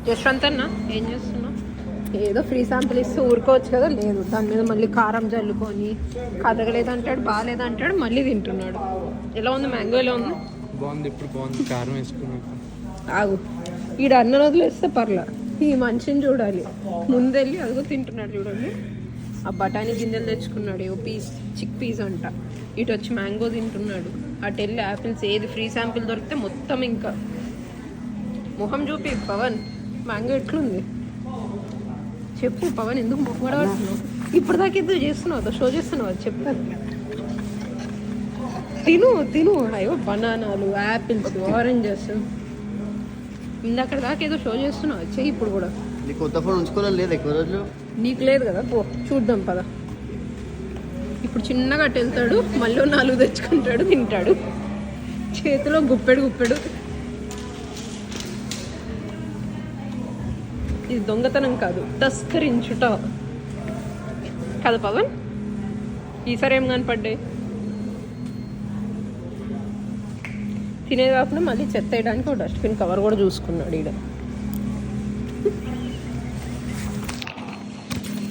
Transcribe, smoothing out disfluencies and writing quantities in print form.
జశ్వంత్ అన్న ఏం చేస్తున్నావు? ఏదో ఫ్రీ శాంపిల్ ఇస్తే ఊరుకోవచ్చు కదా, లేదు దాని మీద మళ్ళీ కారం జల్లుకొని కదగలేదంటాడు, బాగాలేదంటాడు, మళ్ళీ తింటున్నాడు. ఎలా ఉంది మ్యాంగో? ఎలా ఉంది? బాగుంది. ఇప్పుడు బాగుంది. కారం వేసుకున్నాక ఆగు, ఈడ అన్న వదిలేస్తే పర్లా, ఈ మనిషిని చూడాలి. ముందెళ్ళి అదిగో తింటున్నాడు చూడండి. ఆ బఠానీ గింజలు తెచ్చుకున్నాడు, ఏవో చిక్ పీస్ అంట. ఇటు వచ్చి మ్యాంగో తింటున్నాడు. అటు వెళ్ళి యాపిల్స్, ఏది ఫ్రీ శాంపిల్ దొరికితే మొత్తం ఇంకా. మొహం చూపి పవన్, మ్యాంగో ఎట్లుంది చెప్పు పవన్. ఎందుకు మొహం పడుతున్నావు? ఇప్పుడు దాకా ఎందుకు చేస్తున్నావు? షో చేస్తున్నావు చెప్పు. తిను తిను. అయ్యో బనానాలు, యాపిల్స్, ఆరెంజెస్. ఇందాక దాకా ఏదో షో చేస్తున్నావు, చెయ్యి ఇప్పుడు కూడా. కొత్త ఫోన్ ఉంచుకోవాలని లేదు ఎక్కువ రోజులు. నీకు లేదు కదా, పో చూద్దాం పద. ఇప్పుడు చిన్నగా అటు వెళ్తాడు, మళ్ళీ 4 తెచ్చుకుంటాడు, తింటాడు. చేతిలో గుప్పెడు గుప్పెడు. ఇది దొంగతనం కాదు, తస్కరించుట కదా పవన్. ఈసారి ఏం కనపడ్డాయి? తినేది కాకుండా మళ్ళీ చెత్త వేయడానికి ఒక డస్ట్బిన్ కవర్ కూడా చూసుకున్నాడు ఈడ.